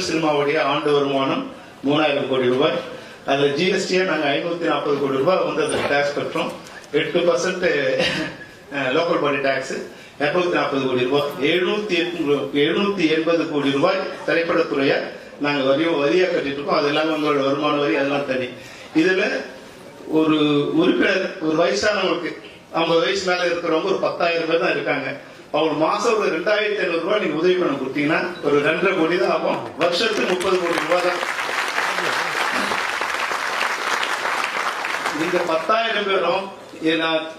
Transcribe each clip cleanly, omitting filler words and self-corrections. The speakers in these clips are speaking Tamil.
சினிமாவுடைய ஆண்டு வருமானம் 3000 கோடி ரூபாய். அதுல ஜிஎஸ்டியா நாங்க 540 கோடி ரூபாய் வந்து அதுக்கு டாக்ஸ் கட்டுறோம். 8% லோக்கல் பாடி டாக்ஸ் 240 கோடி ரூபாய். 780 கோடி ரூபாய் திரைப்படத்துறைய நாங்க வரியா கட்டிட்டு இருக்கோம். அது இல்லாம உங்களோட வருமான வரி அதெல்லாம் தனி. இதுல ஒரு உறுப்பினர் ஒரு வயசானவங்களுக்கு 50 வயசு மேல இருக்கிறவங்க ஒரு 10,000 பேர் தான் இருக்காங்க. அவங்க மாசம் ஒரு 2,500 ரூபாய் நீங்க உதவி பண்ண கொடுத்தீங்கன்னா ஒரு 2.5 கோடி தான் ஆகும். வருஷத்துக்கு 30 கோடி ரூபாய் தான். இந்த 10,000 பேரும்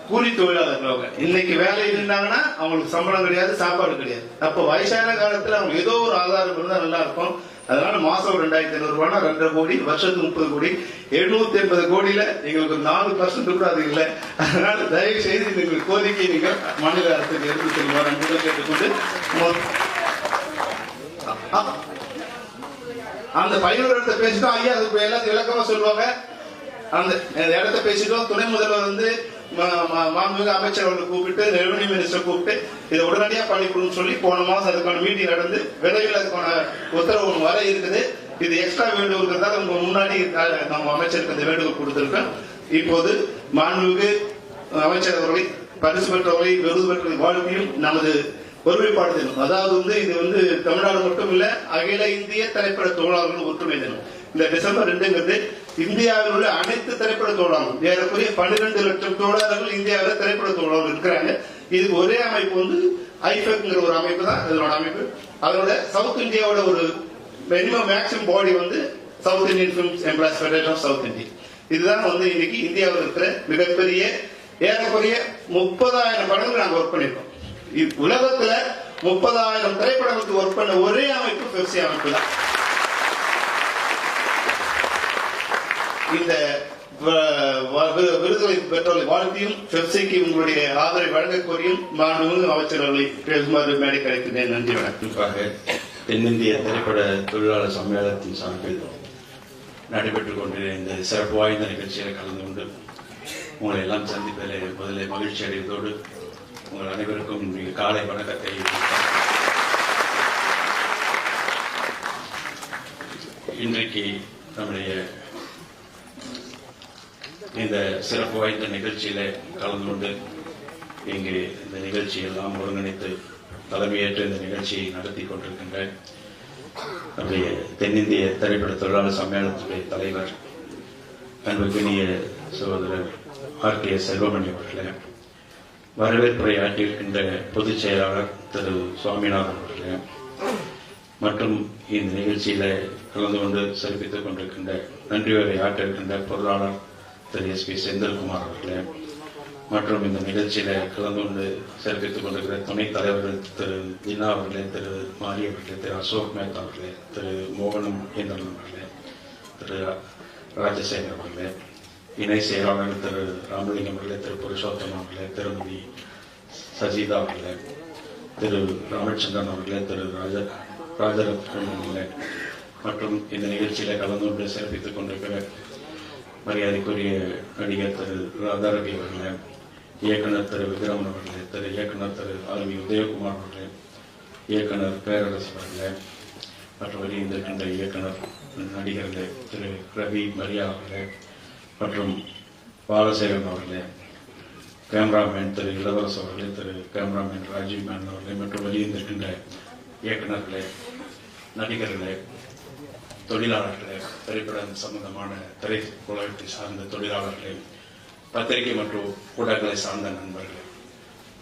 கூலி தொழிலாளர்கள். இன்னைக்கு வேலை இருந்தாங்கன்னா அவங்களுக்கு சம்பளம் கிடையாது, சாப்பாடு கிடையாது. அப்ப வயசான காலத்துல அவங்க ஏதோ ஒரு ஆதாரம் இருந்தா நல்லா இருக்கும். அதனால மாசம் 2,500 ரூபாய்னா 2.5 கோடி, வருஷத்துக்கு 30 கோடி, 780 கோடியில எங்களுக்கு 4% கூட அது இல்லை. அதனால தயவு செய்து எங்களுக்கு கோரிக்கை நீங்க மாநில அரசுக்கு எடுத்து செல்வார் என்று கேட்டுக்கொண்டு அந்த 11 இடத்தை பேசிட்டோம். ஐயா அதுக்கு எல்லாத்தையும் விளக்கமா சொல்லுவாங்க. அந்த இடத்த பேசிட்டோம். துணை முதல்வர் வந்து மாண்புமிகு அமைச்சர் அவர்களை கூப்பிட்டு, ரெவன்யூ மினிஸ்டர் கூப்பிட்டு இதை உடனடியா பண்ணிக்கணும்னு சொல்லி போன மாசம் அதுக்கான மீட்டிங் நடந்து விரைவில் அதுக்கான உத்தரவு வர இருக்குது. இது எக்ஸ்ட்ரா வேண்டுகோள் இருந்தால் உங்க முன்னாடி நம்ம அமைச்சருக்கு அந்த வேண்டுகோள் கொடுத்திருக்கோம். இப்போது மாண்புமிகு அமைச்சர் அவர்களை பரிசு பெற்றவர்களை விருது பெற்றவர்களை வாழ்க்கையும் நமது ஒருமைப்பாடு தினம். அதாவது வந்து இது வந்து தமிழ்நாடு மட்டும் இல்ல, அகில இந்திய திரைப்பட தொழிலாளர்கள் ஒற்றுமை தினம். இந்த டிசம்பர் 2ங்கிறது இந்தியாவில் உள்ள அனைத்து திரைப்பட தொழிலாளர்கள், ஏறக்குறைய 12 லட்சம் தொழிலாளர்கள் இந்தியாவில் திரைப்பட தொழிலாளர்கள் இருக்கிறாங்க. இது ஒரே அமைப்பு வந்து ஐஃபெக்ங்கிற ஒரு அமைப்பு தான் அதனோட அமைப்பு. அதோட சவுத் இந்தியாவோட ஒரு மினிமம் மேக்ஸிமம் பாடி வந்து South Indian films employees federation of South India. இதுதான் வந்து இன்னைக்கு இந்தியாவில் இருக்கிற மிகப்பெரிய ஏறக்குறைய 30,000 படங்கள் நாங்கள் ஒர்க் பண்ணிருக்கோம். உலகத்துல 30,000 திரைப்படங்களுக்கு ஒர்க் பண்ண ஒரே அமைப்பு பெப்சி அமைப்பு தான். இந்த விருதுகளை பெற்றவர்களை வாழ்த்தியும் பெப்சிக்கு உங்களுடைய ஆதரவை வழங்க கோரியும் மாண்புமிகு அமைச்சர்களை பேசுமாறு மேடை கிடைக்கிறேன். நன்றி, வணக்கம். தென்னிந்திய திரைப்பட தொழிலாளர் சம்மேளனத்தின் சார்பில் நடைபெற்றுக் கொண்டிருந்த இந்த சிறப்பு வாய்ந்த நிகழ்ச்சியில் கலந்து கொண்டு உங்களை எல்லாம் சந்திப்பதில் முதலில் மகிழ்ச்சி அடைவதோடு உங்கள் அனைவருக்கும் காலை வணக்கத்தை இன்றைக்கு நம்முடைய இந்த சிறப்பு வாய்ந்த நிகழ்ச்சியில கலந்து கொண்டு இங்கு இந்த நிகழ்ச்சியெல்லாம் ஒருங்கிணைத்து தலைமையேற்று இந்த நிகழ்ச்சியை நடத்தி கொண்டிருக்கின்ற நம்முடைய தென்னிந்திய திரைப்பட தொழிலாளர் சம்மேளனத்துடைய தலைவர் அன்புக்கினிய சகோதரர் RK செல்வமணி அவர்களே, வரவேற்புரை ஆற்றியிருக்கின்ற பொதுச் செயலாளர் திரு சுவாமிநாதன் அவர்களே, மற்றும் இந்த நிகழ்ச்சியில கலந்து கொண்டு சிறப்பித்துக் கொண்டிருக்கின்ற நன்றியுரை ஆற்றிருக்கின்ற பொருளாளர் திரு SP செந்தில்குமார் அவர்களே, மற்றும் இந்த நிகழ்ச்சியில கலந்து கொண்டு சிறப்பித்துக் கொண்டிருக்கிற துணைத் தலைவர்கள் திரு தினா அவர்களே, திரு மாரி அவர்களே, திரு அசோக் மேத்தா அவர்களே, திரு மோகனம் இந்திரன் அவர்களே, திரு ராஜசேகர் அவர்களே, இணை செயலாளர் திரு ராமலிங்கம் அவர்களே, திரு புருஷோத்தம் அவர்களே, திருமதி சஜிதா அவர்களே, திரு ராமச்சந்திரன் அவர்களே, திரு ராஜரத்னம் அவர்களே, மற்றும் இந்த நிகழ்ச்சியில கலந்து கொண்டு சிறப்பித்துக் கொண்டிருக்கிற மரியாதைக்குரிய நடிகர் திரு ராதாரவி அவர்களே, இயக்குனர் திரு விக்ரமன் அவர்களே, திரு இயக்குனர் திரு RV உதயகுமார் அவர்களே, இயக்குனர் பேரரசு அவர்களே, மற்றும் இருக்கின்ற இயக்குனர் நடிகர்களே திரு ரவி மரியா அவர்களே, மற்றும் பாலசேகரன் அவர்களே, கேமராமேன் திரு இளவரசு அவர்களே, திரு கேமராமேன் ராஜீவ் மேன் அவர்களே, மற்றும் வெளியிருக்கின்ற இயக்குநர்களே, நடிகர்களே, தொழிலாளர்களே, திரைப்படம் சம்பந்தமான திரையுலகத்தை சார்ந்த தொழிலாளர்களே, பத்திரிகை மற்றும் ஊடகங்களை சார்ந்த நண்பர்களே,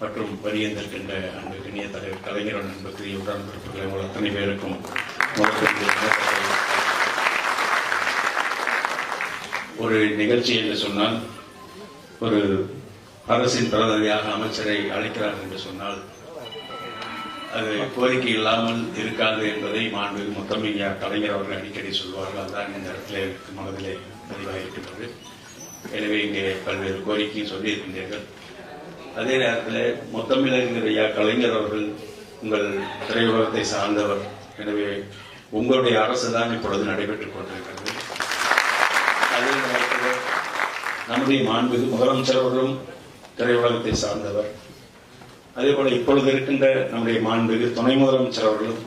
மற்றும் வெளியிருந்திருக்கின்ற அன்புக்கினிய தலைவர் கலைஞர் நண்பர்கள் உடன்பிறப்புகளை உங்கள் அத்தனை பேருக்கும் ஒரு நிகழ்ச்சி என்று சொன்னால், ஒரு அரசின் பிரதிநிதியாக அமைச்சரை அழைக்கிறார் என்று சொன்னால் அது கோரிக்கை இல்லாமல் இருக்காது என்பதை மாண்புமிகு முத்தமிழ் கலைஞர் அவர்கள் அடிக்கடி சொல்வார்கள். அதுதான் இந்த இடத்துல மனதிலே பதிவாகியிருக்கின்றது. எனவே இங்கே பல்வேறு கோரிக்கையும் சொல்லியிருக்கின்றீர்கள். அதே நேரத்தில் முத்தமிழறிஞர் கலைஞர் அவர்கள் உங்கள் திரையுலகத்தை சார்ந்தவர். எனவே உங்களுடைய அரசு தான் இப்பொழுது நடைபெற்றுக் கொண்டிருக்கிறது. அதே நேரத்தில் நம்முடைய மாண்புமிகு முதலமைச்சர் அவர்களும் திரையுலகத்தை சார்ந்தவர். அதே போல இப்பொழுது இருக்கின்ற நம்முடைய மாண்புமிகு துணை முதலமைச்சர் அவர்களும்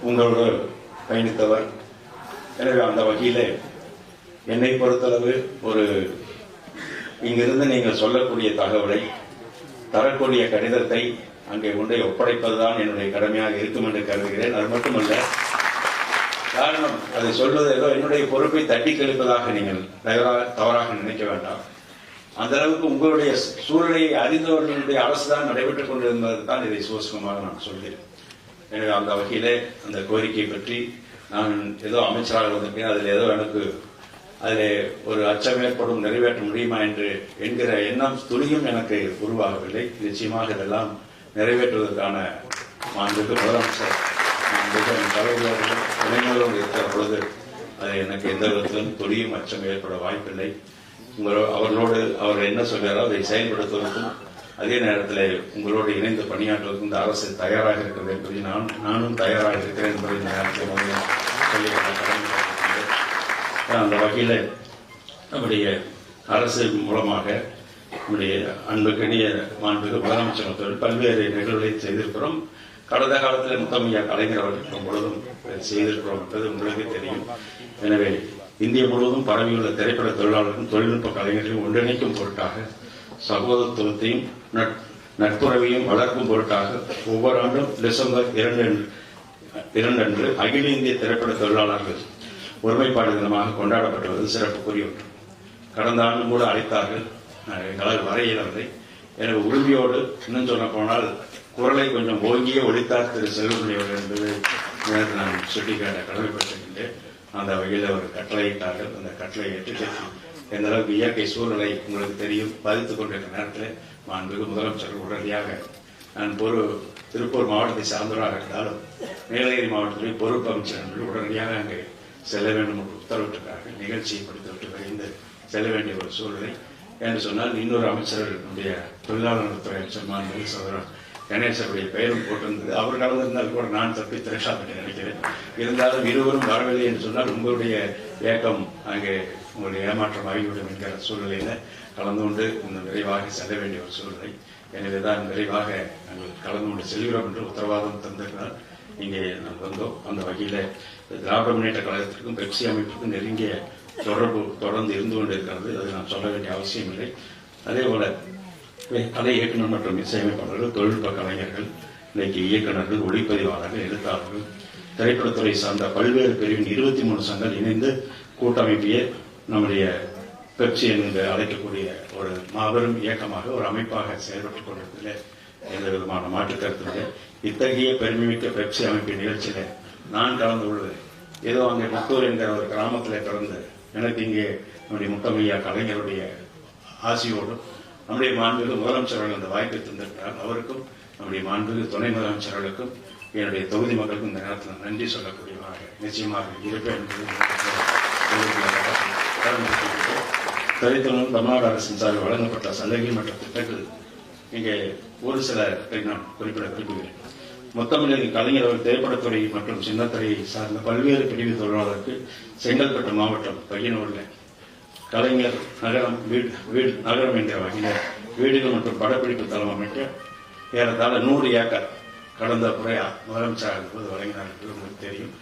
உங்களோட பயணித்தவர். எனவே அந்த வகையிலே என்னை பொறுத்தளவு இங்கிருந்து நீங்கள் சொல்லக்கூடிய தகவலை, தரக்கூடிய கடிதத்தை அங்கே கொண்டே ஒப்படைப்பதுதான் என்னுடைய கடமையாக இருக்கும் என்று கருதுகிறேன். அது மட்டுமல்ல, காரணம் அதை சொல்வது ஏதோ என்னுடைய பொறுப்பை தட்டி கழிப்பதாக நீங்கள் தவறாக நினைக்க வேண்டாம். அந்த அளவுக்கு உங்களுடைய சூழ்நிலையை அறிந்தவர்களுடைய அரசு தான் நடைபெற்றுக் கொண்டிருந்தது தான் இதை சூசகமாக நான் சொல்கிறேன். எனவே அந்த வகையிலே அந்த கோரிக்கை பற்றி நான் ஏதோ அமைச்சராக வந்திருக்கேன், அதில் ஒரு அச்சம் ஏற்படும், நிறைவேற்ற முடியுமா என்கிற எண்ணம் துளியும் எனக்கு உருவாகவில்லை. நிச்சயமாக இதெல்லாம் நிறைவேற்றுவதற்கான மாண்புக்கு முதலமைச்சர் தலைவர்கள் துணைநலோடு இருக்கிற பொழுது அது எனக்கு எந்த விதத்திலும் துளியும் அச்சம் ஏற்பட வாய்ப்பில்லை. அவர் என்ன சொல்கிறாரோ அதை செயல்படுத்துவதற்கும் அதே நேரத்தில் உங்களோடு இணைந்து பணியாற்றுவதற்கும் இந்த அரசு தயாராக இருக்கிறது என்பதை நானும் தயாராக இருக்கிறேன் என்பதை இந்த நேரத்தில் அந்த வகையில் நம்முடைய அரசு மூலமாக நம்முடைய அன்புக்கணிய மாண்புக்கு முதலமைச்சர் பல்வேறு நிகழ்வுகளை செய்திருக்கிறோம். கடந்த காலத்தில் முத்தமிழ் கலைஞர் அவர்கள் பொழுதும் செய்திருக்கிறோம் என்பது உங்களுக்கு தெரியும். எனவே இந்திய முழுவதும் பரவியுள்ள திரைப்பட தொழிலாளர்களும் தொழில்நுட்ப கலைஞர்களையும் ஒன்றிணைக்கும் பொருட்டாக, சகோதரத்துவத்தையும் நட்புறவையும் வளர்க்கும் பொருட்டாக ஒவ்வொரு ஆண்டும் டிசம்பர் 2 அன்று அகில இந்திய திரைப்பட தொழிலாளர்கள் ஒருமைப்பாடு தினமாக கொண்டாடப்பட்டுள்ளது சிறப்புக்குரிய ஒன்று. கடந்த ஆண்டு கூட அழைத்தார்கள், எங்களால் வர இயலவில்லை. எனவே உறுதியோடு, இன்னும் சொல்ல போனால் குரலை கொஞ்சம் ஓங்கியே ஒழித்தார் திரு செல்வமணியவர் என்பது நான் சுட்டிக்காட்ட கடமைப்பட்டிருக்கின்றேன். அந்த வகையில் ஒரு கட்டளையிட்டார்கள். அந்த கட்டளை ஏற்று எந்த அளவுக்கு இயற்கை சூழ்நிலை உங்களுக்கு தெரியும் பாதித்துக் கொண்டிருக்கிற நேரத்தில் மாண்புமிகு முதலமைச்சர் உடனடியாக, நான் திருப்பூர் மாவட்டத்தை சார்ந்தவராக இருந்தாலும் நீலகிரி மாவட்டத்தில் பொறுப்பு அமைச்சர் என்று உடனடியாக அங்கே செல்ல வேண்டும் என்று உத்தரவிட்டிருக்கிறார்கள். நிகழ்ச்சியை படித்துவிட்டு விரைந்து செல்ல வேண்டிய ஒரு சூழ்நிலை என்று சொன்னால், இன்னொரு அமைச்சர் நம்முடைய தொழிலாளர் நலத்துறை அமைச்சர் மாண்புமிகு சகோதரர் கணேசனுடைய பெயரும் போட்டிருந்தது. அவர் கலந்திருந்தால் கூட நான் தப்பி திரேஷா என்று நினைக்கிறேன். இருந்தாலும் இருவரும் வரவில்லை என்று சொன்னால் உங்களுடைய ஏக்கம் அங்கே உங்களுடைய ஏமாற்றம் ஆகிவிடும் என்கிற சூழ்நிலையில கலந்து கொண்டு இன்னும் விரைவாக செல்ல வேண்டிய ஒரு சூழ்நிலை. எனவேதான் விரைவாக நாங்கள் கலந்து கொண்டு செல்கிறோம் என்று உத்தரவாதம் தந்திருக்கிறார். இங்கே நாம் வந்தோம். அந்த வகையில திராவிட முன்னேற்ற கழகத்திற்கும் பெப்சி அமைப்புக்கும் நெருங்கிய தொடர்பு தொடர்ந்து இருந்து கொண்டிருக்கிறது. அது நான் சொல்ல வேண்டிய அவசியம் இல்லை. அதே போல கலை இயக்குனர் மற்றும் இசையமைப்பாளர்கள், தொழில்நுட்ப கலைஞர்கள், இன்னைக்கு இயக்குநர்கள், ஒளிப்பதிவாளர்கள், எழுத்தாளர்கள், திரைப்படத்துறை சார்ந்த பல்வேறு பிரிவின் 23 சங்கங்கள் இணைந்து கூட்டமைப்பிய நம்முடைய பெப்சி என்று அழைக்கக்கூடிய ஒரு மாபெரும் இயக்கமாக, ஒரு அமைப்பாக செயல்பட்டுக் கொண்டிருப்பதில் எந்த விதமான மாற்று கருத்து. இத்தகைய பெருமைமிக்க பெப்சி அமைப்பின் நிகழ்ச்சியில நான் கலந்து கொள்வது ஏதோ அங்கே முத்தூர் என்கிற ஒரு கிராமத்தில் பிறந்து எனக்கு இங்கே நம்முடைய முத்தமையா கலைஞருடைய ஆசியோடும் நம்முடைய மாண்புமிகு முதலமைச்சர்கள் அந்த வாய்ப்பை தந்திருக்கிறார். அவருக்கும் நம்முடைய மாண்புமிகு துணை முதலமைச்சர்களுக்கும் என்னுடைய தொகுதி மக்களுக்கும் இந்த நேரத்தில் நன்றி சொல்லக்கூடியவராக நிச்சயமாக இருப்பேன். திரைத்துறையில் தமிழ்நாடு அரசின் சார்பில் வழங்கப்பட்ட சலுகை மற்றும் திட்டங்கள் இங்கே ஒரு சில நான் குறிப்பிட விரும்புகிறேன். முத்தமிழக கலைஞர் அவர் திரைப்படத்துறை மற்றும் சின்னத்துறையை சார்ந்த பல்வேறு பிரிவு தொழிலாளருக்கு செங்கல்பட்டு மாவட்டம் பையனூரில் கலைஞர் நகரம் நகரம் என்ற வகையில் வீடுகள் மற்றும் படப்பிடிப்பு தளம் அமைக்க ஏறத்தாழ 100 ஏக்கர் கடந்த முறை முதலமைச்சராக இருப்பது வழங்கினார் என்று உங்களுக்கு தெரியும்.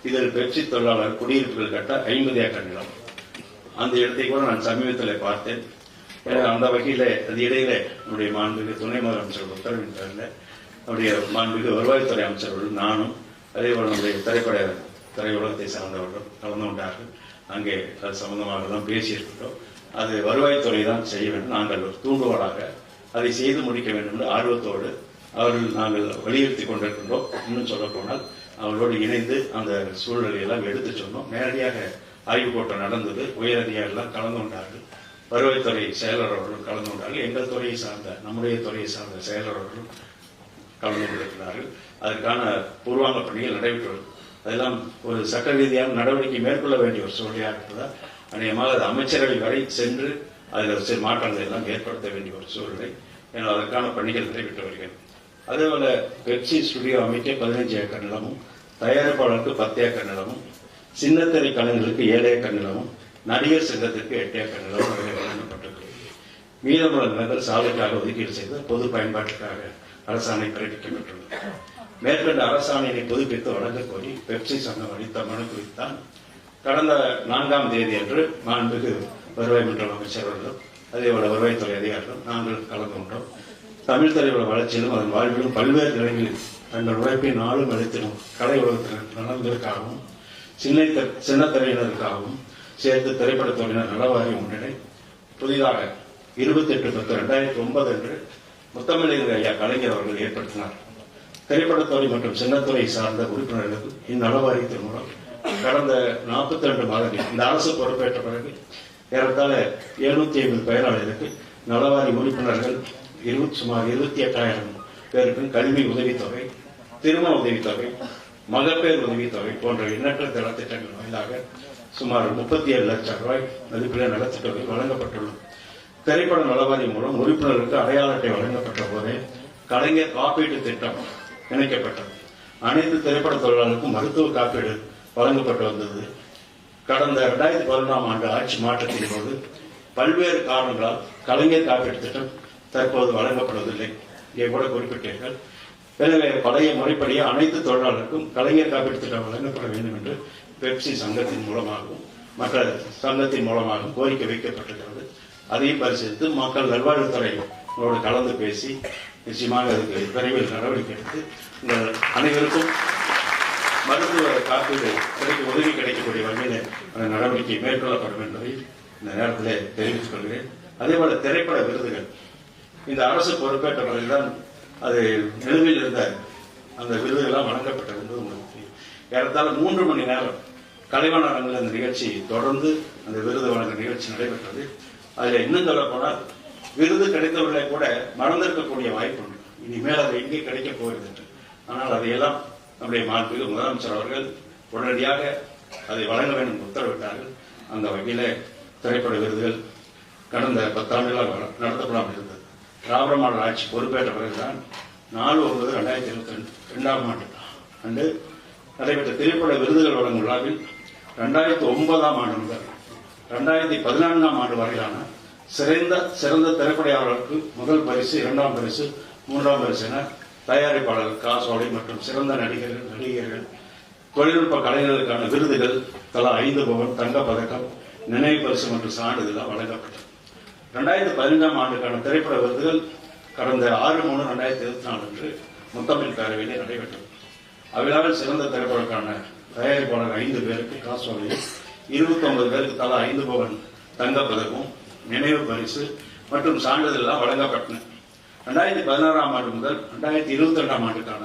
இதில் பெப்சி தொழிலாளர் குடியிருப்புகள் கட்ட 50 ஏக்கர் நிலம். அந்த இடத்தை கூட நான் சமீபத்தில் பார்த்தேன். அந்த வகையில அது இடையில நம்முடைய மாண்புமிகு துணை முதலமைச்சர் உத்தரவின் பேரில் நம்முடைய மாண்புமிகு வருவாய்த்துறை அமைச்சர்கள், நானும் அதே போல நம்முடைய திரையுலகத்தை சார்ந்தவர்கள் கலந்து கொண்டார்கள். அங்கே அது சம்பந்தமாக தான் பேசியிருக்கிறோம். அது வருவாய்த்துறை தான் செய்ய வேண்டும். நாங்கள் தூண்டுகோலாக அதை செய்து முடிக்க வேண்டும் என்று ஆர்வத்தோடு நாங்கள் வலியுறுத்தி கொண்டிருக்கின்றோம். இன்னும் சொல்ல போனால் அவர்களோடு இணைந்து அந்த சூழ்நிலையெல்லாம் எடுத்து சொன்னோம். நேரடியாக ஆய்வுக் கூட்டம் நடந்தது. உயரதிகாரிகள் கலந்து கொண்டார்கள். வருவாய்த்துறை செயலர் அவர்களும் கலந்து கொண்டார்கள். எங்கள் துறையை சார்ந்த நம்முடைய துறையை சார்ந்த செயலர் அவர்களும் கலந்து கொண்டிருக்கிறார்கள். அதற்கான பூர்வாங்க பணிகள் நடைபெற்று அதெல்லாம் ஒரு சட்ட ரீதியான நடவடிக்கை மேற்கொள்ள வேண்டிய ஒரு சூழ்நிலையாக இருப்பதால் அநேகமாக அது அமைச்சரவை வரை சென்று அதில் சில மாற்றங்களை எல்லாம் ஏற்படுத்த வேண்டிய ஒரு சூழ்நிலை. ஏன்னா அதற்கான பணிகள் நடைபெற்று வருகிறது. அதேபோல பெப்சி ஸ்டுடியோ அமைக்க 15 ஏக்கர் நிலமும், தயாரிப்பாளருக்கு 10 ஏக்கர் நிலமும், சின்னத்திரை கலைஞர்களுக்கு 7 ஏக்கர் நிலமும், நடிகர் சங்கத்திற்கு 8 ஏக்கர் நிலமும் வழங்கப்பட்டிருக்கிறது. மீதமுள்ள நிலங்கள் சாலைக்காக ஒதுக்கீடு செய்து பொது பயன்பாட்டுக்காக அரசாணை பிறப்பிக்கப்பட்டுள்ளது. மேற்கண்ட அரசாணையை புதுப்பித்து வழங்கக் கோரி பெப்சி சங்கம் அளித்த மனு குறித்தான் கடந்த 4ஆம் தேதி அன்று மாண்புமிகு வருவாய் மன்ற அமைச்சர் அவர்களும் அதேபோல வருவாய்த்துறை அதிகாரிகளும் நாங்கள் கலந்து கொண்டோம். தமிழ் திரையுலக வளர்ச்சியிலும் அதன் வாழ்விலும் பல்வேறு நிலைகளில் தங்கள் உழைப்பை நாளும் அளித்திடும் கலை உலகத்தினர் நலன்களுக்காகவும் சின்னத்திரையினருக்காகவும் சேர்த்து திரைப்படத்துறையினர் நலவாரியம் ஒன்றினை புதிதாக 28/10/2009 அன்று முத்தமிழறிஞர் ஐயா கலைஞர் அவர்கள் ஏற்படுத்தினார். திரைப்படத்துறை மற்றும் சின்னத்துறை சார்ந்த உறுப்பினர்கள் இந்நலவாரியத்தின் மூலம் கடந்த 42 மாதங்கள் இந்த அரசு பொறுப்பேற்ற பிறகு ஏறத்தாழ 750 பயனாளிகளுக்கு நலவாரி உறுப்பினர்கள் சுமார் 28,000 பேருக்கு கல்வி உதவித்தொகை, திருமண உதவித்தொகை, மகப்பேறு உதவித்தொகை போன்ற எண்ணற்ற நலத்திட்டங்கள் வாயிலாக சுமார் 37 லட்சம் ரூபாய் மதிப்பிலே நலத்திட்டங்கள் வழங்கப்பட்டுள்ளது. திரைப்பட நலவாரியம் மூலம் உறுப்பினர்களுக்கு அடையாள அட்டை வழங்கப்பட்ட போதே கலைஞர் காப்பீட்டு திட்டம் இணைக்கப்பட்டது. அனைத்து திரைப்பட தொழிலாளர்களுக்கும் மருத்துவ காப்பீடு வழங்கப்பட்டு வந்தது. கடந்த 2011ஆம் ஆண்டு ஆட்சி மாற்றத்தின் போது பல்வேறு காரணங்களால் கலைஞர் காப்பீட்டு திட்டம் தற்போது வழங்கப்படுவதில்லை. இங்கே கூட குறிப்பிட்டீர்கள். எனவே பழைய முறைப்படியே அனைத்து தொழிலாளருக்கும் கலைஞர் காப்பீட்டு திட்டம் வழங்கப்பட வேண்டும் என்று பெப்சி சங்கத்தின் மூலமாகவும் மற்ற சங்கத்தின் மூலமாகவும் கோரிக்கை வைக்கப்பட்டிருக்கிறது. அதையும் பரிசீலித்து மக்கள் நல்வாழ்வுத்துறையோடு கலந்து பேசி நிச்சயமாக அதுக்கு விரைவில் நடவடிக்கை எடுத்து உங்கள் அனைவருக்கும் மருத்துவ காப்பீடு உதவி கிடைக்கக்கூடிய வகையில் நடவடிக்கை மேற்கொள்ளப்படும் என்பதை இந்த நேரத்தில் தெரிவித்துக் கொள்கிறேன். அதேபோல திரைப்பட விருதுகள் இந்த அரசு பொறுப்பேற்ற பிறகுதான் அது நிலுவையில் இருந்த அந்த விருதுகள்லாம் வழங்கப்பட்டது என்பது உங்களுக்கு ஏறத்தாழ 3 மணி நேரம் கலைவாணர் அரங்கில் அந்த நிகழ்ச்சி தொடர்ந்து அந்த விருது வழங்க நிகழ்ச்சி நடைபெற்றது. அதில் இன்னும் சொல்ல போனால் விருது கிடைத்தவர்களை கூட மறந்திருக்கக்கூடிய வாய்ப்பு உண்டு. இனிமேல் அது எங்கே கிடைக்கப் போகிறது என்று. ஆனால் அதையெல்லாம் நம்முடைய மாண்புமிகு முதலமைச்சர் அவர்கள் உடனடியாக அதை வழங்க வேண்டும் உத்தரவிட்டார்கள். அந்த வகையில திரைப்பட விருதுகள் கடந்த 10 ஆண்டுகளாக நடத்தப்படாமல் இருந்தது. திராவிட மாடல் ஆட்சி பொறுப்பேற்ற பிறகுதான் 4/9/2022 ஆண்டு நடைபெற்ற திரைப்பட விருதுகள் வழங்கும் விழாவில் 2009ஆம் ஆண்டு முதல் 2014ஆம் ஆண்டு வரையிலான சிறந்த திரைப்படையாளர்களுக்கு முதல் பரிசு, 2ஆம் பரிசு, 3ஆம் பரிசு என தயாரிப்பாளர்கள், காசோலை மற்றும் சிறந்த நடிகர்கள், தொழில்நுட்ப கலைஞர்களுக்கான விருதுகள் தலா 5 பவன் தங்கப் பதக்கம், நினைவு பரிசு மற்றும் சான்றிதழ் வழங்கப்பட்டது. 2015ஆம் ஆண்டுக்கான திரைப்பட விருதுகள் கடந்த 6/3/2024 அன்று முத்தமிழ் பேரவையிலே நடைபெற்றது. அவ்விழாவில் சிறந்த திரைப்படக்கான தயாரிப்பாளர் 5 பேருக்கு காசோலையும், 29 பேருக்கு தலா 5 பவன் தங்கப் பதக்கமும், நினைவு பரிசு மற்றும் சான்றிதழ் வழங்கப்பட்டன. 2016ஆம் ஆண்டு முதல் 2022ஆம் ஆண்டுக்கான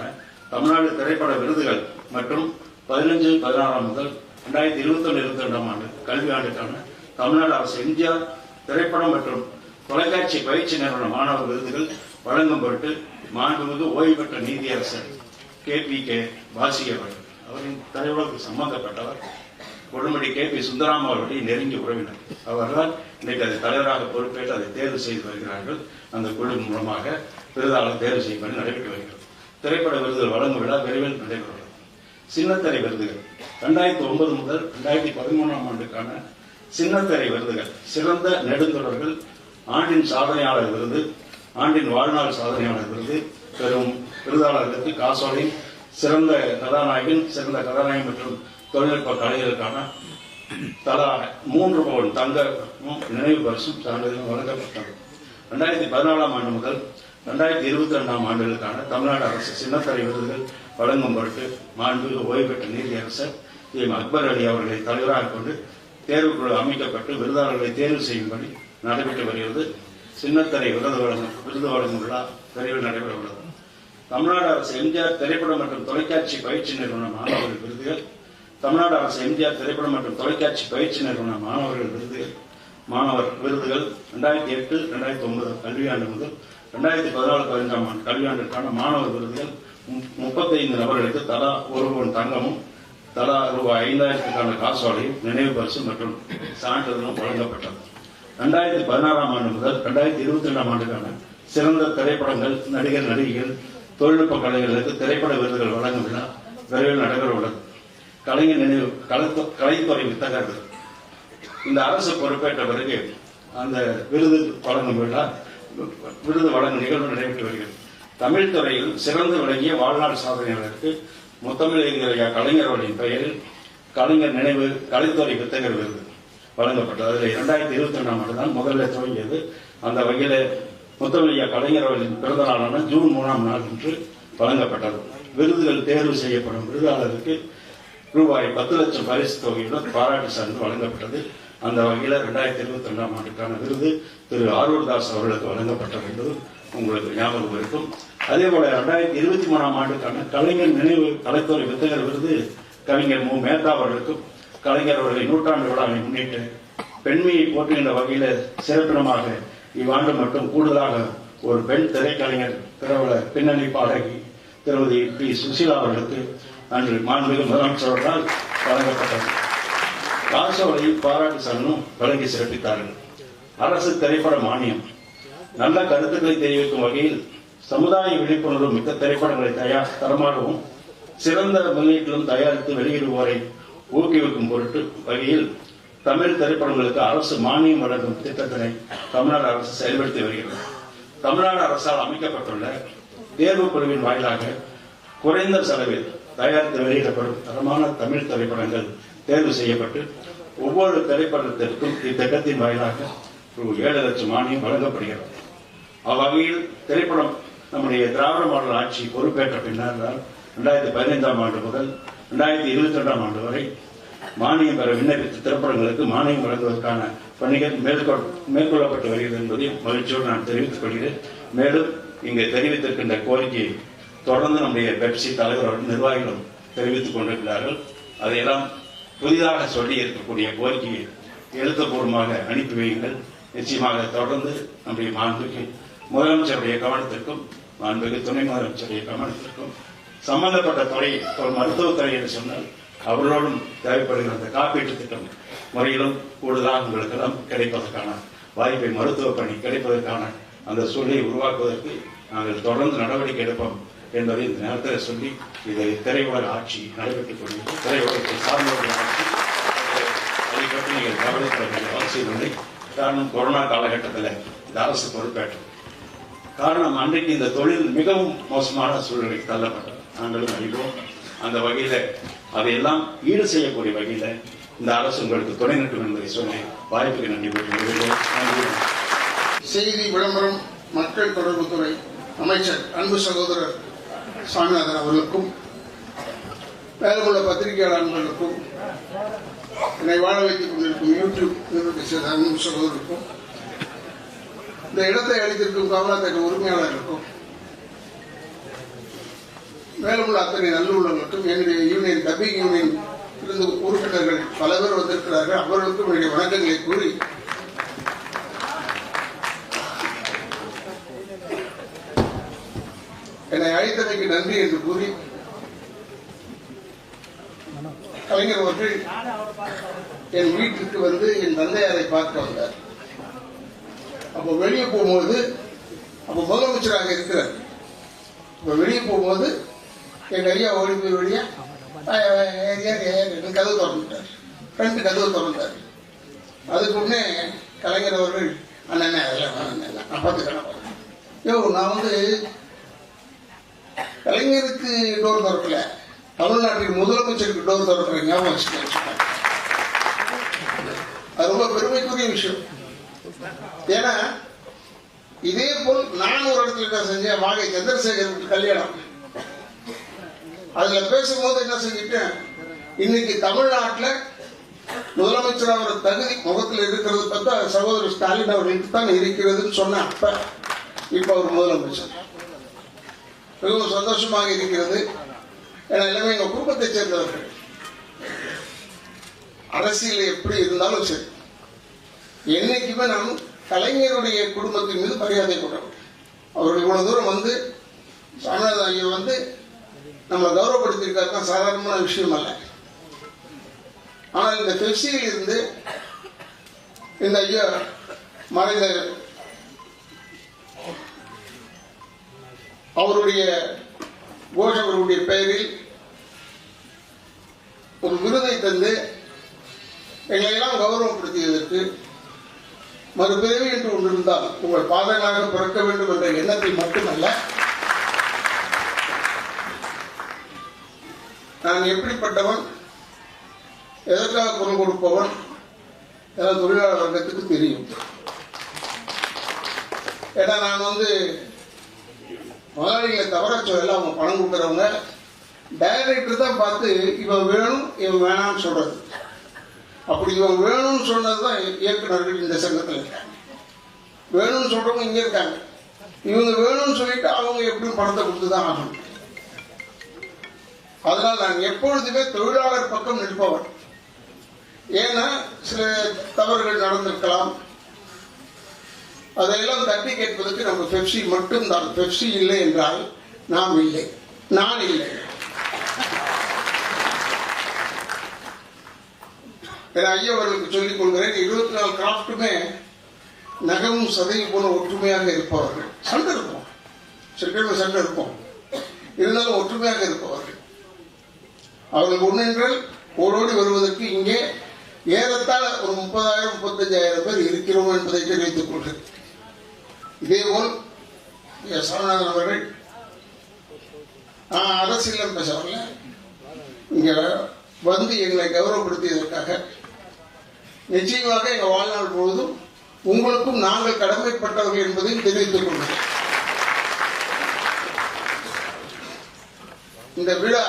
தமிழ்நாடு திரைப்பட விருதுகள் மற்றும் 15-16 முதல் 2021-22ஆம் ஆண்டு கல்வி ஆண்டுக்கான தமிழ்நாடு அரசு எம்ஜிஆர் திரைப்படம் மற்றும் தொலைக்காட்சி பயிற்சி நிறுவன மாணவர் விருதுகள் வழங்கும் பொருட்டு மாண்புமிகு ஓய்வு பெற்ற நீதியரசர் KPK வாசி அவர்கள், அவரின் திரையுலகுக்கு சம்பந்தப்பட்டவர், கொடுமுடி KP சுந்தராம் அவர்களுடைய நெருங்கிய உறவினர். அவர்களால் இன்றைக்கு அதை தலைவராக பொறுப்பேற்று அதை தேர்வு செய்து வருகிறார்கள். அந்த குழு மூலமாக விருதாளர் தேர்வு செய்யும் பணி நடைபெற்று வருகிறது. திரைப்பட விருதுகள் வழங்கும் விழா விரைவில் நடைபெறுகிறது. சின்னத்திரை விருதுகள் 2009 முதல் 2013ஆம் ஆண்டுக்கான சின்னத்திரை விருதுகள் சிறந்த நெடுந்தொடர்கள், ஆண்டின் சாதனையாளர் விருது, ஆண்டின் வாழ்நாள் சாதனையாளர் விருது பெறும் விருதாளர்களுக்கு காசோலை, சிறந்த கதாநாயகன், சிறந்த கதாநாயகி மற்றும் தொழில்நுட்ப கலைஞர்களுக்கான தலா 3 பவன் தங்கமும் நினைவு பரிசும் சான்றிதழும் வழங்கப்பட்டது. 2014ஆம் ஆண்டு முதல் 2022ஆம் ஆண்டுகளுக்கான தமிழ்நாடு அரசு சின்னத்திரை விருதுகள் வழங்கும் பொருட்டு மாண்புமிகு ஓய்வு பெற்ற நீதியரசர் அக்பர் அலி அவர்களை தலைவராக கொண்டு தேர்வுக்குழு அமைக்கப்பட்டு விருதாளர்களை தேர்வு செய்யும்படி நடைபெற்று வருகிறது. சின்னத்திரை விருது வழங்கும் விழா விரைவில் நடைபெற உள்ளது. தமிழ்நாடு அரசு எம்ஜிஆர் திரைப்படம் மற்றும் தொலைக்காட்சி பயிற்சி நிறுவன மாணவர்கள் விருதுகள், தமிழ்நாடு அரசு எம்ஜிஆர் திரைப்படம் மற்றும் தொலைக்காட்சி பயிற்சி நிறுவன மாணவர் விருதுகள் 2008-2009 கல்வியாண்டு முதல் 2014-15ஆம் ஆண்டு கல்வியாண்டிற்கான மாணவர் விருதுகள் 35 நபர்களுக்கு தலா 1 பவன் தங்கமும் தலா ரூபாய் 5000க்கான காசோலையும் நினைவு பரிசு மற்றும் சான்றிதழும் வழங்கப்பட்டது. 2016ஆம் ஆண்டு முதல் 2022ஆம் ஆண்டுக்கான சிறந்த திரைப்படங்கள், நடிகர் நடிகைகள், தொழில்நுட்ப கலைஞர்களுக்கு திரைப்பட விருதுகள் வழங்கும் விழா விரைவில் நடைபெற உள்ளது. கலைஞர் நினைவு கலைத்துறை வித்தகர் இந்த அரசு பொறுப்பேற்ற பிறகு அந்த விருது வழங்கும் நிகழ்வு நடைபெற்று வருகிறது. தமிழ் துறையில் சிறந்து விளங்கிய வாழ்நாள் சாதனையாளருக்கு முத்தமிழறிஞர் கலைஞர் அவர்களின் பெயரில் கலைஞர் நினைவு கலைத்துறை வித்தகர் விருது வழங்கப்பட்டது. அதில் 2022 ஆண்டு தான் முதல்ல துவங்கியது. அந்த வகையில் முத்தமிழ் கலைஞர் அவர்களின் பிறந்த நாளான ஜூன் 3ஆம் நாள் என்று வழங்கப்பட்டது. விருதுகள் தேர்வு செய்யப்படும் விருதாளருக்கு ரூபாய் 10 லட்சம் பரிசு தொகையுடன் பாராட்டு சான்று வழங்கப்பட்டது. அந்த வகையில் 2022ஆம் ஆண்டுக்கான விருது திரு ஆரூர்தாஸ் அவர்களுக்கு வழங்கப்பட்டது என்பது உங்களுக்கு ஞாபகம் இருக்கும். அதே போல 2023ஆம் ஆண்டுக்கான கலைஞர் நினைவு கலைத்துறை வித்தகர் விருது கவிஞர் மு. மேத்தா அவர்களுக்கும் கலைஞர் அவர்களின் 100ஆண்டு விழாவை முன்னிட்டு பெண்மையை போற்றுகின்ற வகையில் சிறப்பிடமாக இவ்வாண்டு மட்டும் கூடுதலாக ஒரு பெண் திரைக்கலைஞர் பிரபல பின்னணி பாடகி திருமதி பி. சுசீலா அவர்களுக்கு அன்று மாண்புமிகு முதலமைச்சர்களால் வழங்கப்பட்டது. காசோலையில் பாராட்டு சான்றும் வழங்கி சிறப்பித்தார்கள். அரசு திரைப்பட மானியம் நல்ல கருத்துக்களை தெரிவிக்கும் வகையில் சமுதாய விழிப்புணர்வு மிக்க திரைப்படங்களை தரமாகவும் சிறந்த முதலீட்டிலும் தயாரித்து வெளியிடுவோரை ஊக்குவிக்கும் பொருட்டு வகையில் தமிழ் திரைப்படங்களுக்கு அரசு மானியம் வழங்கும் திட்டத்தினை தமிழ்நாடு அரசு செயல்படுத்தி வருகிறது. தமிழ்நாடு அரசால் அமைக்கப்பட்டுள்ள தேர்வு குழுவின் வாயிலாக குறைந்த செலவில் தயாரித்து வெளியிடப்படும் தரமான தமிழ் திரைப்படங்கள் தேர்வு செய்யப்பட்டு ஒவ்வொரு திரைப்படத்திற்கும் இத்திட்டத்தின் வாயிலாக ரூபாய் 7 லட்சம் மானியம் வழங்கப்படுகிறது. அவ்வகையில் திரைப்படம் நம்முடைய திராவிட மாடல் ஆட்சி பொறுப்பேற்ற பின்னர் 2015ஆம் ஆண்டு முதல் 2022ஆம் ஆண்டு வரை மானியம் பெற விண்ணப்பித்த திரைப்படங்களுக்கு மானியம் வழங்குவதற்கான பணிகள் மேற்கொள்ளப்பட்டு வருகிறது என்பதை மகிழ்ச்சியோடு நான் தெரிவித்துக் கொள்கிறேன். மேலும் இங்கு தெரிவித்திருக்கின்ற கோரிக்கையை தொடர்ந்து நம்முடைய பெப்சி தலைவர்களும் நிர்வாகிகளும் தெரிவித்துக் கொண்டிருக்கிறார்கள். அதையெல்லாம் புதிதாக சொல்லி இருக்கக்கூடிய கோரிக்கையை எழுத்துப்பூர்வமாக அனுப்பி வையுங்கள். நிச்சயமாக தொடர்ந்து நம்முடைய மாண்புக்கு முதலமைச்சருடைய கவனத்திற்கும் மாண்புக்கு துணை முதலமைச்சருடைய கவனத்திற்கும் சம்பந்தப்பட்ட துறை ஒரு மருத்துவத்துறை என்று சொன்னால் அவர்களோடும் தேவைப்படுகிற அந்த காப்பீட்டு திட்டம் முறையிலும் கூடுதலாக உங்களுக்கெல்லாம் கிடைப்பதற்கான வாய்ப்பை மருத்துவ பணி கிடைப்பதற்கான அந்த சூழலை உருவாக்குவதற்கு நாங்கள் தொடர்ந்து நடவடிக்கை எடுப்போம் என்பதை இந்த நேரத்தில் சொல்லி இது திரையுலக ஆட்சி நடைபெற்றுக் கொண்டிருக்கிறது. திரையுலகத்தை சார்ந்தவர்கள் ஆட்சி அதை பற்றி நீங்கள் கவலைப்பட வேண்டிய அவசியம் இல்லை. காரணம் கொரோனா காலகட்டத்தில் இந்த அரசு பொறுப்பேற்றது. காரணம் அன்றைக்கு இந்த தொழில் மிகவும் மோசமான சூழ்நிலைக்கு தள்ளப்பட்டது. நாங்களும் அறிவோம். அந்த வகையில் அதையெல்லாம் ஈடு செய்யக்கூடிய வகையில் இந்த அரசு உங்களுக்கு துணை நிற்கும் என்பதை சொன்னேன். வாய்ப்புக்கு நன்றி கூறுகிறேன். செய்தி விளம்பரம் மக்கள் தொடர்புத்துறை அமைச்சர் அன்பு சகோதரர் சாமிநாதன் அவர்களுக்கும் மேலுள்ள பத்திரிகையாளர் அன்பர்களுக்கும் என்னை வாழ வைத்துக் கொண்டிருக்கும் யூடியூப் நிறுவனத்தை அன்பு சகோதரருக்கும் இந்த இடத்தை அளித்திருக்கும் கமலாத்தேட்ட உரிமையாளர்களுக்கும் மேலுள்ள அத்தனை நல்லுள்ளவர்களுக்கும் என்னுடைய யூனியன் டப்பிங் யூனியன் இருந்து உறுப்பினர்கள் பல பேர் வந்திருக்கிறார்கள். அவர்களுக்கும் என்னுடைய வணக்கங்களை கூறி என்னை அழைத்தமைக்கு நன்றி என்று கூறி கலைஞர் அவர்கள் என் வீட்டிற்கு வந்து என் தந்தையாரை பார்க்க வந்தார். அப்போ வெளியே போகும்போது அப்போ முதலமைச்சராக இருக்கிறார். இப்போ வெளியே போகும்போது என் ஐயா ஓடி போய் வழியா கதவு திறந்துட்டார். 2 கதவு திறந்தார். அதுக்கு உடனே கலைஞர் அவர்கள் அண்ணன் நான் பார்த்துக்கிறேன். நான் வந்து கலைஞருக்கு டோர் திறக்கல, தமிழ்நாட்டின் முதலமைச்சருக்கு டோர் திறக்கிற ஞாபகம் வச்சுக்கேன். அது ரொம்ப பெருமைக்குரிய விஷயம். ஏன்னா இதே போல் நான் ஒரு இடத்துல செஞ்சேன், வாகை சந்திரசேகருக்கு கல்யாணம். அதுல பேசும்போது என்ன செஞ்சுட்டேன், இன்னைக்கு தமிழ்நாட்டில் முதலமைச்சர் அவர் தகுதி முகத்தில் இருக்கிறது பார்த்தா சகோதரர் ஸ்டாலின் அவர்களுக்கு தான் இருக்கிறதுன்னு சொன்ன அப்ப இப்ப அவர் முதலமைச்சர். மிகவும் சந்தோஷமாக இருக்கிறது. ஏன்னா எல்லாமே எங்க குடும்பத்தை சேர்ந்தவர்கள். அரசியல் எப்படி இருந்தாலும் சரி, என்னைக்குமே நாம் கலைஞருடைய குடும்பத்தின் மீது மரியாதை கொண்டவர். அவர்கள் இவ்வளவு தூரம் வந்து சாமிநாதன் ஐயா வந்து நம்மளை கௌரவப்படுத்தியிருக்காருன்னா சாதாரணமான விஷயம் அல்ல. ஆனால் இந்த பெப்சியில் இருந்து இந்த ஐயா மறைந்த அவருடைய கோஷ் அவருடைய பெயரில் ஒரு விருதை தந்து எங்களையெல்லாம் கௌரவப்படுத்தியதற்கு மறுபிறவி என்று ஒன்று இருந்தால் உங்கள் பாதங்களாக பிறக்க வேண்டும் என்ற எண்ணத்தை மட்டுமல்ல, நான் எப்படிப்பட்டவன், எதற்காக குரல் கொடுப்பவன் எல்லாம் தொழிலாளர் வர்க்கத்துக்கு தெரியும். ஏன்னா நான் முதலாளிகளை தவற சொல்லல, அவங்க பணம் கொடுக்குறவங்க டைரக்டர் தான் பார்த்து இவன் வேணும் இவன் வேணாம்னு சொல்றது. அப்படி இவன் வேணும்னு சொன்னது தான் இயக்குநர்கள் இந்த சங்கத்தில் இருக்காங்க. வேணும்னு சொல்றவங்க இங்க இருக்காங்க. இவங்க வேணும்னு சொல்லிட்டு அவங்க எப்படியும் பணத்தை கொடுத்து தான் ஆகணும். அதனால் நான் எப்பொழுதுமே தொழிலாளர் பக்கம் நிற்பவன். ஏன்னா சில தவறுகள் நடந்திருக்கலாம், அதையெல்லாம் தட்டி கேட்பதற்கு நம்ம பெப்சி மட்டும்தான். பெப்சி இல்லை என்றால் நாம் இல்லை, நான் இல்லை. ஐயா அவர்களுக்கு சொல்லிக் கொள்கிறேன், 24 கிராஃப்ட்டுமே நகமும் சதையும் போல ஒற்றுமையாக இருப்பவர்கள். சண்டை இருக்கும், சில சண்டை இருக்கும், இருந்தாலும் ஒற்றுமையாக இருப்பவர்கள். அவர்கள் ஒன்றென்றால் ஓடோடி வருவதற்கு இங்கே ஏறத்தாழ ஒரு 30,000 35,000 பேர் இருக்கிறோம் என்பதை தெரிவித்துக் கொள்கிறேன். இதேபோல் சாமிநாதன் அவர்கள் அரசியல் பேசவில்லை, இங்க எங்களை கௌரவப்படுத்தியதற்காக நிச்சயமாக எங்கள் வாழ்நாள் முழுவதும் உங்களுக்கும் நாங்கள் கடமைப்பட்டவர்கள் என்பதையும் தெரிவித்துக் கொள்கிறேன். இந்த விழா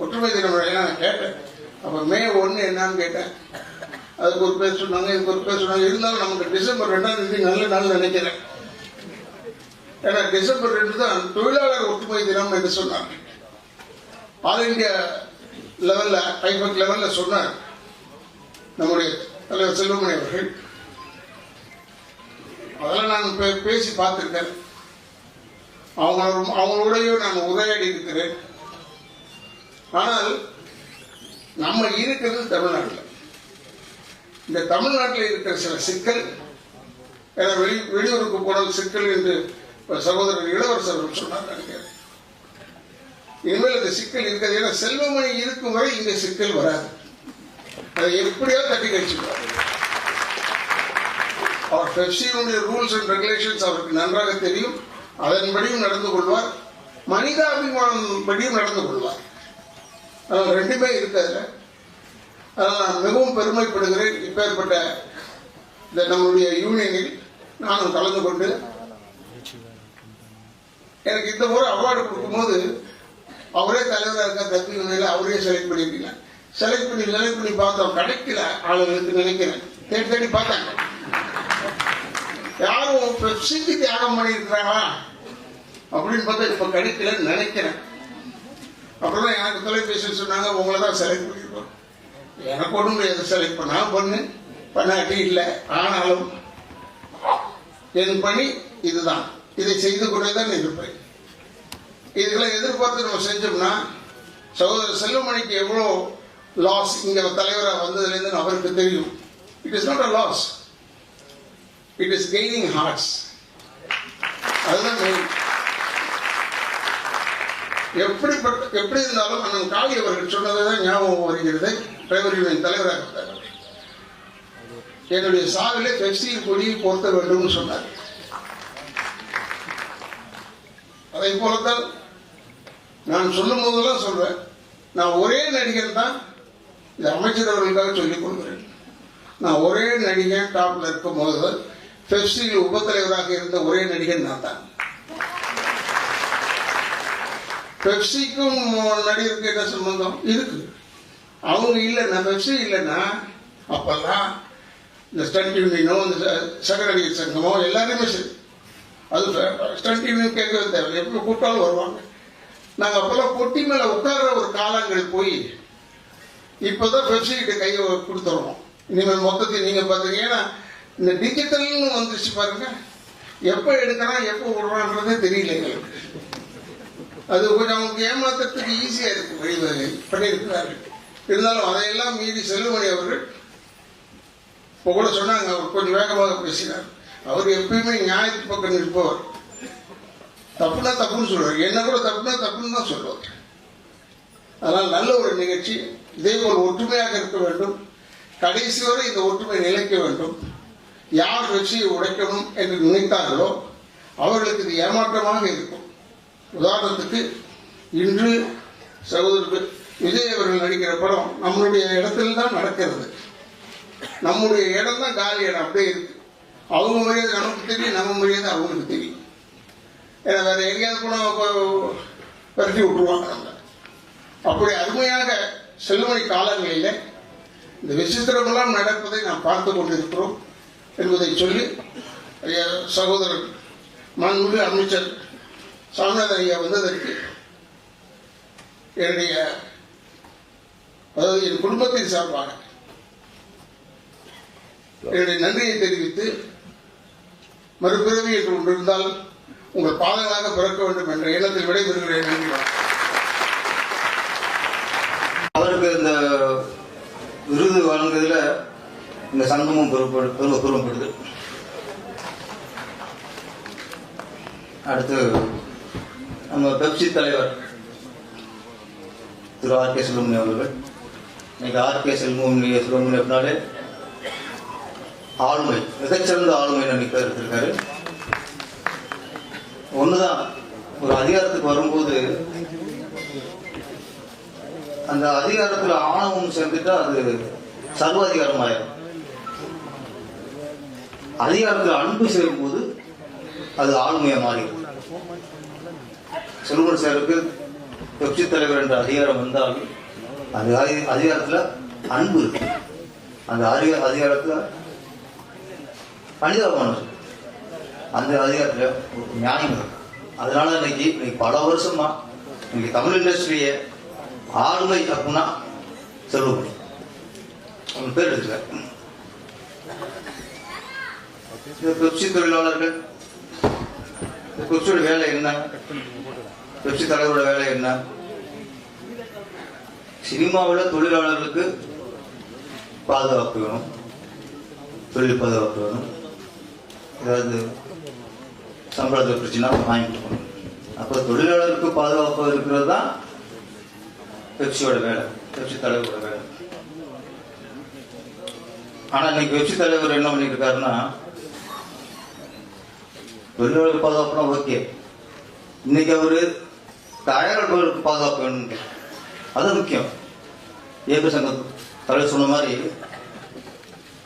ஒற்றுமை தினம் நான் கேட்டேன். அப்ப மே 1 என்னன்னு கேட்டேன். அதுக்கு ஒரு பேர் சொன்னாங்க, இதுக்கு ஒரு பேர் சொன்னாங்க. இருந்தாலும் நமக்கு டிசம்பர் 2ஆம் தேதி நல்ல நாள் நினைக்கிறேன். ஏன்னா டிசம்பர் 2 தான் தொழிலாளர் ஒற்றுமை தினம் என்று சொன்னாங்க. ஆல் இந்தியா லெவல்ல, ஐபக் லெவல்ல சொன்னார் நம்முடைய தலைவர் செல்வமணி அவர்கள். அதெல்லாம் நான் பேசி பார்த்திருக்கேன். அவங்களோடையும் நான் உரையாடி இருக்கிறேன். ஆனால் நம்ம இருக்கிறது தமிழ்நாட்டில். இந்த தமிழ்நாட்டில் இருக்கிற சில சிக்கல், வெளியூருக்கு போனால் சிக்கல் என்று சகோதரர் இளவரசர் அவர்கள் சொன்னார் நினைக்கிறேன். இனிமேல் இந்த சிக்கல் இருக்காது. ஏன்னா செல்வமணி இருக்கும் வரை இங்க சிக்கல் வராது. அதை எப்படியாவது தட்டி கழிச்சுடுவார். அவர் பெப்சியினுடைய ரூல்ஸ் அண்ட் ரெகுலேஷன்ஸ் அவருக்கு நன்றாக தெரியும். அதன்படியும் நடந்து கொள்வார், மனிதாபிமானம் படியும் நடந்து கொள்வார். அதனால் ரெண்டுமே இருக்காது. அதனால் நான் மிகவும் பெருமைப்படுகிறேன். இப்பேற்பட்ட இந்த நம்முடைய யூனியனில் நானும் கலந்து கொண்டு எனக்கு இந்த முறை அவார்டு கொடுக்கும்போது அவரே தலைவராக இருக்க தப்பி யூனியனில் அவரே செலக்ட் பண்ணிருக்கீங்க. செலக்ட் பண்ணி பார்த்தோம், கிடைக்கல ஆளுங்களுக்கு நினைக்கிறேன். தேடி பார்த்தாங்க, யாரும் பெப்சிக்கு தியாகம் பண்ணியிருக்கிறாங்களா அப்படின்னு பார்த்தா இப்ப கிடைக்கலன்னு நினைக்கிறேன். அப்புறம் எனக்கு தொலைபேசியில் சொன்னாங்க, உங்களை தான் செலக்ட் பண்ணிருக்கோம். எனக்கு ஒன்றும் எதை செலக்ட் பண்ணாட்டி இல்லை. ஆனாலும் என் பணி இதுதான், இதை செய்து கொண்டே தான் இருப்பேன். இதெல்லாம் எதிர்பார்த்து நம்ம செஞ்சோம்னா சகோதரர் செல்வமணிக்கு எவ்வளோ லாஸ் இங்க தலைவராக வந்ததுலேருந்து அவருக்கு தெரியும். It is not a loss, it is gaining hearts. அதுதான் மெயின். எப்படி இருந்தாலும் அண்ணன் காளி அவர்கள் சொன்னதுதான் ஞாபகம் வருகிறது. டிரைவர் யூனியன் தலைவராக இருந்தார். என்னுடைய சாவிலே பெப்சியின் கொடியை பொருத்த வேண்டும் சொன்னார். அதை போலத்தான் நான் சொல்லும் போதெல்லாம் சொல்வேன், நான் ஒரே நடிகர் தான். இந்த அமைச்சர் அவர்களுக்காக சொல்லிக் கொள்கிறேன். நான் ஒரே நடிகன் டாப்ல இருக்கும் போது பெப்சியில் உபத்தலைவராக இருந்த ஒரே நடிகன் நான் தான். பெப்சிக்கும் நடிகருக்கு என்ன சம்பந்தம் இருக்கு? அவங்க இல்லைன்னா, பெப்சி இல்லைன்னா அப்பெல்லாம் இந்த ஸ்டண்ட் யூனியனோ இந்த சக நடிகர் சங்கமோ எல்லாருமே சரி, அது ஸ்டண்ட் யூனியன் கேட்கவே தேவை, எப்படி கூப்பிட்டாலும் வருவாங்க. நாங்கள் அப்பெல்லாம் பொட்டி மேல உட்கார்ற ஒரு காலங்கள் போய் இப்பதான் பெப்சி கிட்ட கையை கொடுத்துருவோம். இனிமேல் மொத்தத்தையும் நீங்க பாத்துங்க. ஏன்னா இந்த டிஜிட்டல்னு வந்துச்சு பாருங்க, எப்ப எடுக்கிறான் எப்ப விடுறான்றதே தெரியல எங்களுக்கு. அது கொஞ்சம் அவங்களுக்கு ஏமாத்துறதுக்கு ஈஸியா இருக்கு, வழிவகை பண்ணியிருக்கிறார்கள். இருந்தாலும் அதையெல்லாம் மீறி செல்வமணி அவர்கள் இப்போ கூட சொன்னாங்க, அவர் கொஞ்சம் வேகமாக பேசினார். அவர் எப்பயுமே நியாயத்து பக்கம் நிற்பவர். தப்புனா தப்புன்னு சொல்லுவார், என்ன கூட தப்புனா தப்புன்னு தான் சொல்லுவார். அதனால் நல்ல ஒரு நிகழ்ச்சி. இதே போல் ஒற்றுமையாக இருக்க வேண்டும். கடைசி வரை இந்த ஒற்றுமை நிலைக்க வேண்டும். யார் வெற்றியை உடைக்கணும் என்று நினைத்தார்களோ அவர்களுக்கு இது ஏமாற்றமாக இருக்கும். உதாரணத்துக்கு இன்று சகோதரர் விஜய் அவர்கள் நடிக்கிற படம் நம்மளுடைய இடத்துல தான் நடக்கிறது. நம்முடைய இடம் தான் காலி இடம் அப்படியே இருக்கு. அவங்க மரியாதை நமக்கு தெரியும், நம்ம மரியாதை அவங்களுக்கு தெரியும். ஏன்னா வேற எங்கேயாவது போனால் பரட்டி விட்டுருவாங்க நம்ம. அப்படி அருமையாக செல்லுமணி காலங்களில் இந்த விசித்திரமெல்லாம் நடப்பதை நாம் பார்த்து கொண்டிருக்கிறோம் என்பதை சொல்லி சகோதரர் மாண்புமிகு அமைச்சர் சாமிநாதன் ஐயா வந்ததற்கு என்னுடைய அதாவது என் குடும்பத்தின் சார்பாக என்னுடைய நன்றியை தெரிவித்து, மறுபிறவி என்று ஒன்று இருந்தால் உங்கள் பாதங்களாக பிறக்க வேண்டும் என்ற எண்ணத்தில் விடைபெறுகிறேன். நன்றி. அவருக்கு இந்த விருது வழங்குறதுல இந்த சங்கமும் பெருமைப்படுது. அடுத்து நம்ம பெப்சி தலைவர் திரு ஆர் கே செல்வமணி அவர்கள். இன்னைக்கு ஆர் கே செல்வமணி அப்படின்னாலே ஆளுமை, மிகச்சிறந்த ஆளுமை நம்பிக்கை எடுத்திருக்காரு. ஒண்ணுதான், ஒரு அதிகாரத்துக்கு வரும்போது அந்த அதிகாரத்துல ஆணவம் சேர்ந்துட்டா அது சர்வாதிகாரம் ஆயிரும். அதிகாரத்துல அன்பு சேரும்போது அது ஆளுமையா மாறிடும். செல்வமணி சாருக்கு பெப்சி தலைவர் என்ற அதிகாரம் வந்தாலும் அந்த அதிகாரத்துல அன்பு இருக்கு, அந்த அதிகாரத்துல மனிதாபமானது, அந்த அதிகாரத்துல நியாயம் இருக்கு. அதனால இன்னைக்கு பல வருஷமா இன்னைக்கு தமிழ் இண்டஸ்ட்ரிய ஆளுமை அப்படின்னா செல்வமணி அவங்க பேர் எடுத்துக்க. பெப்சி தொழிலாளர்கள், பெப்சியோட வேலை என்ன, பெப்சி தலைவரோட வேலை என்ன? சினிமாவில் தொழிலாளர்களுக்கு பாதுகாப்பு வேணும், தொழில் பாதுகாப்பு வேணும், ஏதாவது சம்பளத்தில் பிரச்சனை வாங்கி கொடுக்கணும். அப்போ தொழிலாளருக்கு பாதுகாப்பு இருக்கிறது தான் பெப்சியோட வேலை, பெப்சி தலைவரோட வேலை. ஆனா இன்னைக்கு பெப்சி தலைவர் என்ன பண்ணிட்டு இருக்காருன்னா, தொழிலாளர் பாதுகாப்புனா ஓகே, இன்னைக்கு அவரு தயாரிப்பாளருக்கு பாதுகாப்பு வேணும், அது முக்கியம். ஏபி சங்க தலைவர் சொன்ன மாதிரி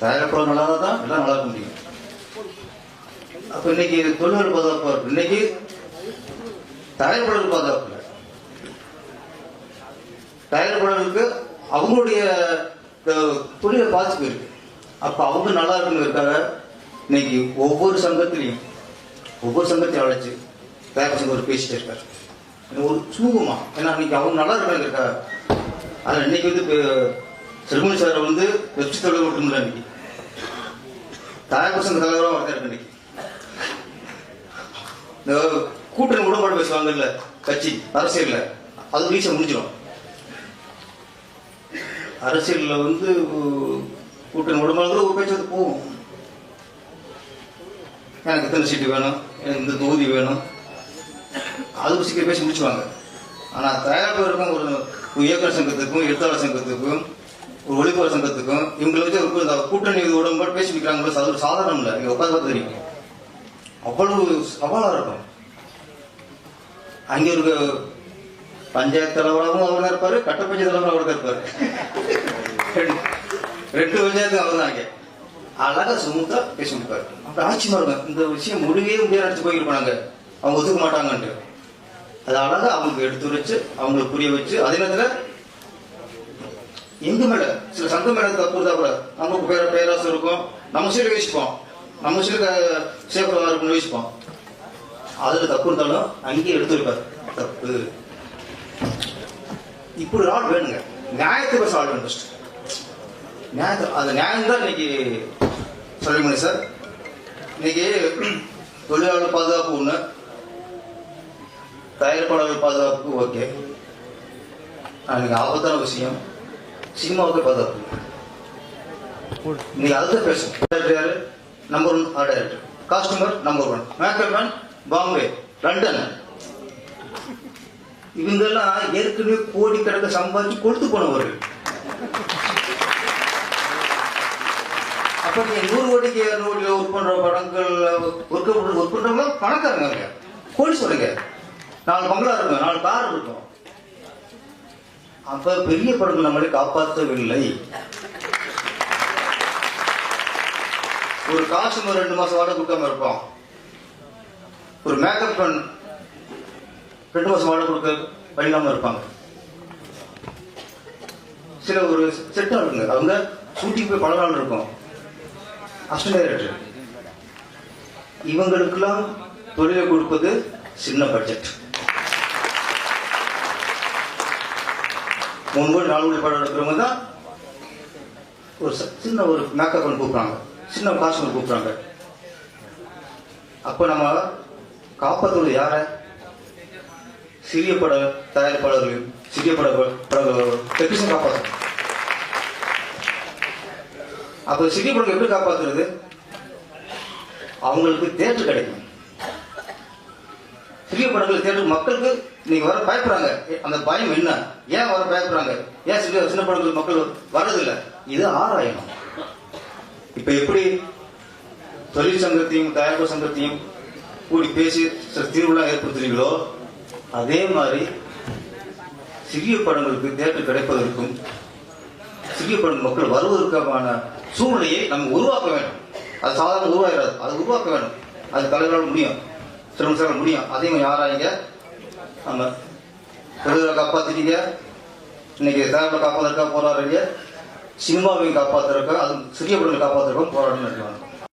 தயாரிப்பாளர் நல்லா தான் எல்லாம் நல்லா இருக்க முடியும். அப்ப இன்னைக்கு தொழிலாளர் பாதுகாப்பு இருக்கு, இன்னைக்கு தயாரிப்பாளருக்கு பாதுகாப்பு இல்லை. தயாரிப்பாளருக்கு அவங்களுடைய தொழிலை பாதிப்பு இருக்கு. அப்ப அவங்க நல்லா இருக்குங்கிறதுக்காக இன்னைக்கு ஒவ்வொரு சங்கத்திலையும் அழைச்சு தயாரிப்பு சங்கம் ஒரு பேசிட்டே இருக்காரு, ஒரு சுமூகமா. ஏன்னா இன்னைக்கு அவங்க நல்லா இருக்காங்க. ஆனா இன்னைக்கு வந்து செல்வமணி சார் வந்து பெப்சி தலைவர் மட்டும் இல்லை, இன்னைக்கு தயாரிப்பு சங்க தலைவராக ஒருத்தர் இருக்கு. இன்னைக்கு இந்த கூட்டணி உடன்பாடு பேசுவாங்க இல்ல கட்சி அரசியல்ல, அது ரீசன் முடிஞ்சிடும். அரசியல்ல வந்து கூட்டணி உடன்பாடு ஒரு பேச்சு வந்து போகும். எனக்கு இத்தனை சீட்டு வேணும், எனக்கு இந்த தொகுதி வேணும், அது சீக்கிரம் பேசி முடிச்சுவாங்க. ஆனா தயாரிப்பாளருக்கும் ஒரு இயக்குநர் சங்கத்துக்கும் எழுத்தாளர் சங்கத்துக்கும் ஒரு ஒளிபர சங்கத்துக்கும் இவங்களை வச்சு இந்த கூட்டணி உடன்பாடு பேசி வைக்கிறாங்க. அது ஒரு சாதாரணம் இல்லை, இங்க உட்காந்து தெரியும், அவ்வளவு சவாலா இருக்கும். அங்கே ஒரு பஞ்சாயத்து தலைவராகவும் அவர் தான் இருப்பாரு, கட்ட பஞ்சாயத்து தலைவராக அவர் தான் இருப்பாரு. ரெண்டு பஞ்சாயத்து அவர் தான். அங்கே அழகா சுமூத்தா பேசி முடிப்பாரு. அப்ப ஆட்சியமா இருக்கும், இந்த விஷயம் முடிவே முடியாது நினைச்சு போயிருப்பாங்க, அவங்க ஒத்துக்க மாட்டாங்கன்ட்டு. அது அழகா அவங்களுக்கு எடுத்து வச்சு அவங்களுக்கு புரிய வச்சு, அதே நேரத்தில் எங்க மேல சில சங்கம் மேல தப்பு இருந்தா கூட நமக்கு பேராசம் இருக்கும், நம்ம சீடு வச்சுப்போம், நம்ம சீடு சேஃபா இருக்குன்னு வச்சுப்போம். அதுல தப்பு இருந்தாலும் அங்கேயே எடுத்து வைப்பாரு தப்பு. இப்படி ஒரு ஆள் வேணுங்க, நியாயத்தை பேச ஆள் வேணும். நியாயத்தை, அந்த நியாயம் தான் இன்னைக்கு செல்வமணி சார். இன்னைக்கு தொழிலாளர் பாதுகாப்பு ஒண்ணு, தயாரிப்பாளர்கள் பாதுகாப்பு ஓகே. இன்னைக்கு ஆபத்தான விஷயம் சினிமாவுக்கு பாதுகாப்பு. இன்னைக்கு அதுதான் பேசும். Number 1 art director, costumer number 1, makeup man Bombay, London. இவங்கெல்லாம் ஏற்கனவே கோடி கணக்க சம்பாதிச்சு கொடுத்து போனவர்கள். அப்ப நீங்க 100 கோடிக்கு 200 கோடியில ஒர்க் பண்ற படங்கள் ஒர்க் பண்றவங்க பணக்காரங்க, கோடி சொல்லுங்க. 4 பங்களா இருக்கும், 4 கார் இருக்கும். அப்ப பெரிய படங்கள் நம்மளை காப்பாற்றவில்லை. ஒரு காஸ்டியூம் 2 மாசம் வாடகை கொடுக்காம இருப்போம். ஒரு மேக்கப் பண் 2 மாசம் வாடகை கொடுக்க பண்ணிடாம இருப்பாங்க. சில ஒரு செட் ஆளுங்க அவங்க ஷூட்டிங் போய் பல நாள் இருக்கும். அசிஸ்டன்ட் டைரக்டர் இவங்களுக்கெல்லாம் தொழிலை கொடுப்பது சின்ன பட்ஜெட். 3 கோடி 4 கோடி படம் எடுக்கிறவங்க தான் ஒரு சின்ன ஒரு மேக்கப் பண்ணி கூப்பிட்றாங்க, சின்ன காஸ்டியூம் கூப்பிட்றாங்க. அப்போ நம்ம காப்பாற்றுவது யார? சிறிய பட தயாரிப்பாளர்களையும் சிறிய பட டெக்னீஷியன் காப்பாற்றணும். அப்போ சிறிய படம் எப்படி காப்பாற்றுறது? அவங்களுக்கு தேட்டர் கிடைக்கும். சிறிய படங்கள் தேட்டர் மக்களுக்கு நீங்க வர பயப்படுறாங்க. அந்த பயம் என்ன? ஏன் வர பயப்படுறாங்க? ஏன் சின்ன படங்கள் மக்கள் வர்றதில்லை? இது ஆராயணும். இப்ப எப்படி தொழிற்சங்கத்தையும் தயாரிப்பு சங்கத்தையும் கூடி பேசி தீர்வுலாம் ஏற்படுத்துறீங்களோ அதே மாதிரி சிறிய படங்களுக்கு தேட்டர் கிடைப்பதற்கும் சிறிய படம் மக்கள் வருவதற்கான சூழ்நிலையை நம்ம உருவாக்க வேண்டும். அது சாதாரண உருவாகிறாது, அதை உருவாக்க வேண்டும். அது தலைவரால் முடியும், சில முடியும். அதையும் யாராயிங்க நம்ம தொழிலை காப்பாற்றிட்டீங்க. இன்னைக்கு தயாரிப்பை காப்பாற்றுறதுக்காக போராடுறீங்க, சினிமாவையும் காப்பாற்றுறதுக்காக, அது சிறிய படங்களை காப்பாற்றுறதுக்கும் போராட்டம் நடத்துவாங்க.